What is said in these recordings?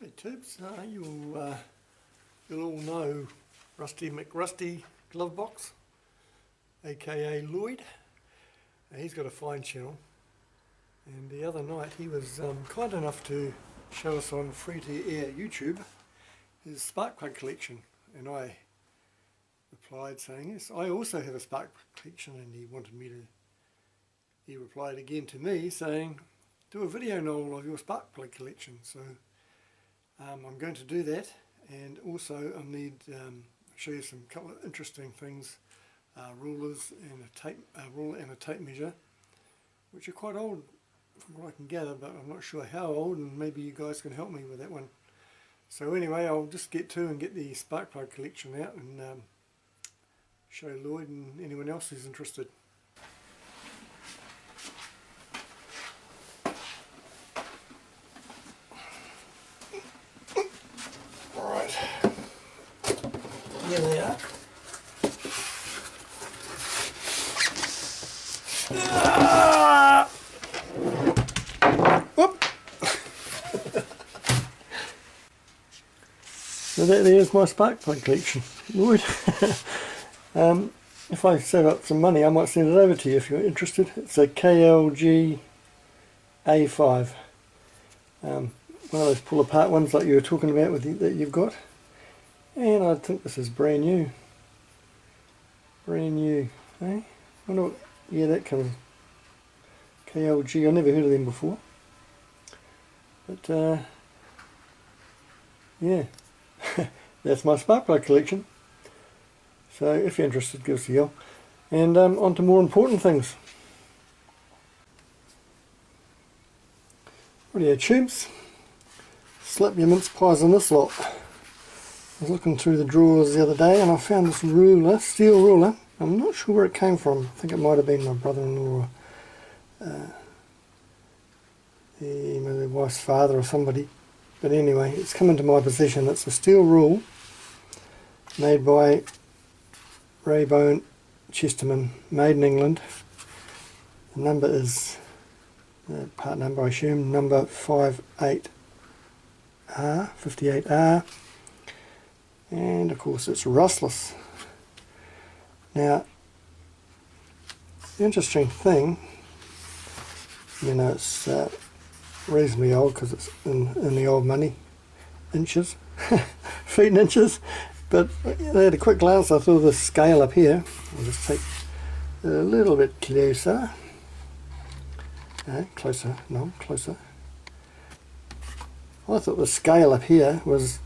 Hey Tibbs, you'll all know Rusty McRusty Glove Box, aka Lloyd. He's got a fine channel, and the other night he was kind enough to show us on free-to-air YouTube his spark plug collection, and I replied saying yes, I also have a spark plug collection, and he replied again to me saying, do a video Noel of your spark plug collection. So I'm going to do that, and also I need show you some couple of interesting things, rulers and a ruler and a tape measure, which are quite old from what I can gather, but I'm not sure how old, and maybe you guys can help me with that one. So anyway, I'll just get the spark plug collection out and show Lloyd and anyone else who's interested. Here they are. Whoop. So there's my spark plug collection. Lloyd. If I save up some money, I might send it over to you if you're interested. It's a KLG A5. One of those pull apart ones like you were talking about that you've got. And I think this is brand new. Brand new, eh? Wonder what, yeah, that comes KLG. I've never heard of them before. But yeah, that's my spark plug collection. So if you're interested, give us a yell. And on to more important things. Rightio tubes. Slap your mince pies on this lot. I was looking through the drawers the other day and I found this ruler, steel ruler. I'm not sure where it came from. I think it might have been my brother-in-law or my wife's father or somebody. But anyway, it's come into my possession. It's a steel rule made by Raybone Chesterman, made in England. The number is, part number I assume, number 58R. And of course it's rustless. Now, the interesting thing, you know, it's reasonably old because it's in the old money, inches, feet and inches, but at a quick glance I saw the scale up here. I'll just take it a little bit closer. Closer. I thought the scale up here was,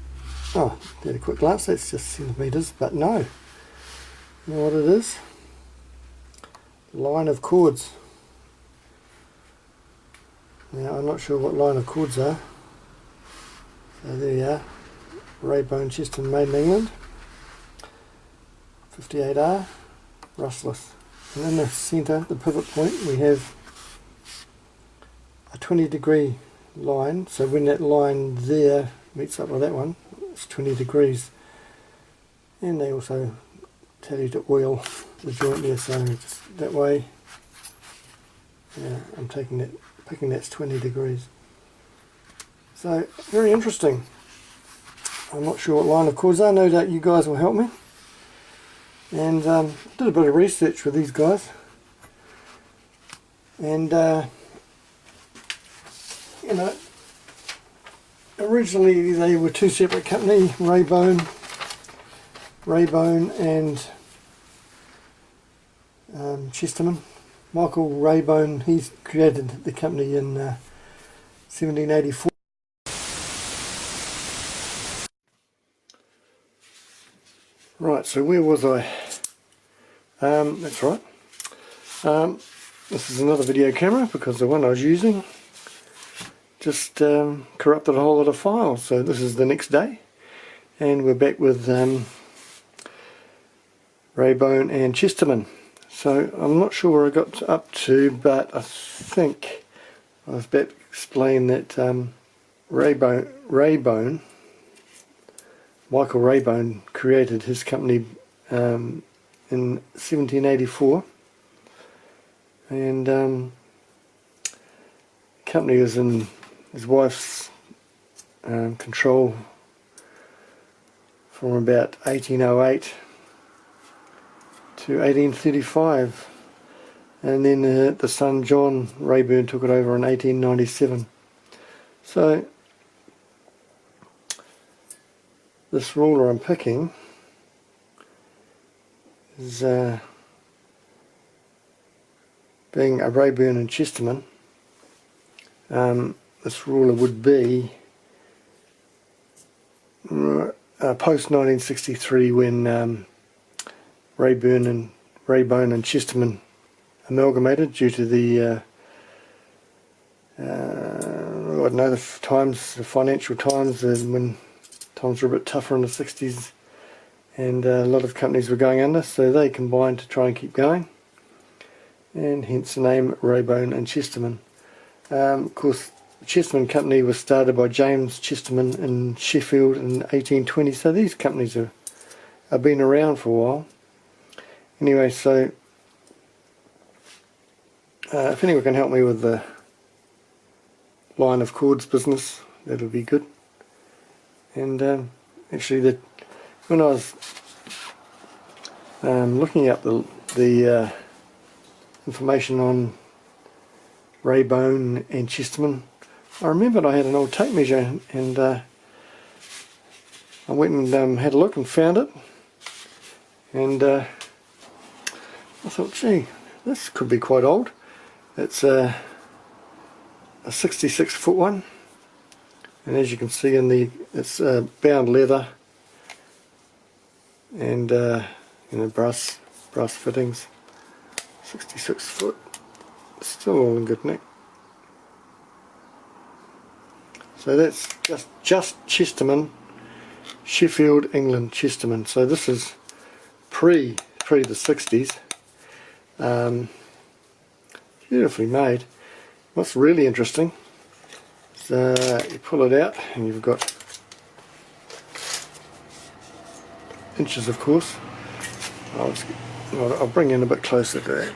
oh, at a quick glance that's just centimetres, but no. You know what it is? Line of cords. Now I'm not sure what line of cords are. So there you are. Raybone Chesterman, made in England. 58R, rustless. And in the centre, the pivot point, we have a 20-degree line. So when that line there meets up with that one, it's 20 degrees. And they also tell you to oil the joint there, so just that way. Yeah, I'm picking that's 20 degrees. So very interesting. I'm not sure what line of cords are. No doubt you guys will help me. And did a bit of research with these guys. And you know, originally they were two separate companies, Raybone and Chesterman. Michael Raybone, he's created the company in 1784. Right, so where was I? That's right. This is another video camera because the one I was using just corrupted a whole lot of files. So this is the next day, and we're back with Raybone and Chesterman. So I'm not sure where I got up to, but I think I was about to explain that Michael Raybone created his company in 1784, and the company was in his wife's control from about 1808 to 1835, and then the son John Rayburn took it over in 1897. So this ruler I'm picking is being a Rayburn and Chesterman. This ruler would be post 1963, when Raybone and Chesterman amalgamated due to the I don't know, the financial times, when times were a bit tougher in the 60s, and a lot of companies were going under, so they combined to try and keep going, and hence the name Raybone and Chesterman. Of course, the Chesterman Company was started by James Chesterman in Sheffield in 1820, so these companies have been around for a while. Anyway, so if anyone can help me with the line of chords business, that'll be good. And actually, when I was looking up the information on Raybone and Chesterman, I remembered I had an old tape measure, and I went and had a look and found it, and I thought, gee, this could be quite old. It's a 66-foot one, and as you can see it's bound leather, and brass fittings. 66 foot, still all in good nick. So that's just Chesterman, Sheffield, England, Chesterman. So this is pre the 60s. Beautifully made. What's really interesting is you pull it out and you've got inches, of course. I'll bring in a bit closer to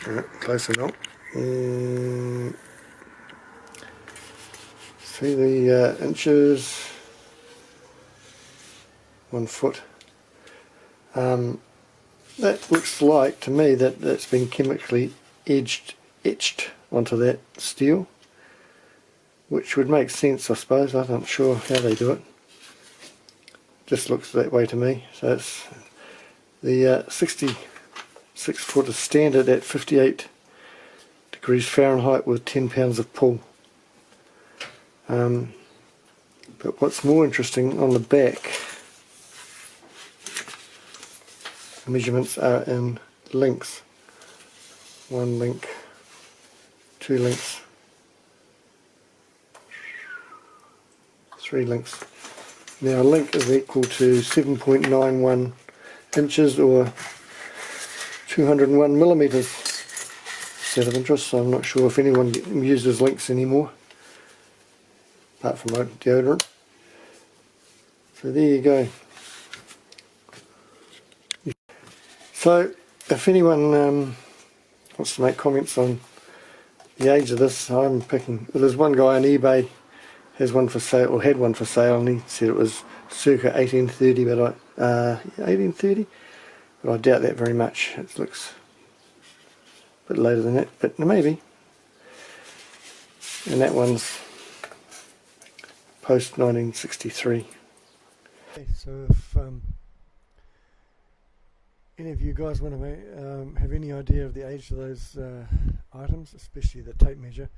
that. Closer now. See the inches, 1 foot. That looks like, to me, that's been chemically etched onto that steel, which would make sense, I suppose. I'm not sure how they do it. Just looks that way to me. So it's the 66 foot is standard at 58 degrees Fahrenheit with 10 pounds of pull. But what's more interesting, on the back, the measurements are in links. 1 link, 2 links, 3 links. Now a link is equal to 7.91 inches or 201 millimeters. Set of interest, so I'm not sure if anyone uses links anymore, apart from my deodorant. So there you go. So if anyone wants to make comments on the age of this, I'm picking. There's one guy on eBay has one for sale, or had one for sale, and he said it was circa 1830, but 1830, but I doubt that very much. It looks a bit later than that, but maybe. And that one's post 1963. Okay, so if any of you guys want to have any idea of the age of those items, especially the tape measure,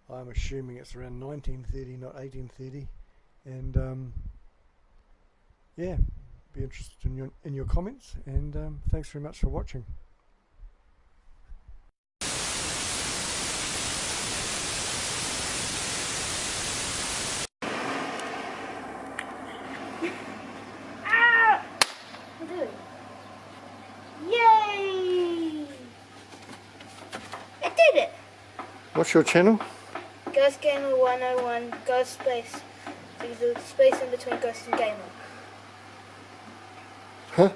I'm assuming it's around 1930, not 1830, and yeah, be interested in your comments, and thanks very much for watching. What's your channel? Ghost Gamer 101, Ghost Space. So the space in between Ghost and Gamer. Huh?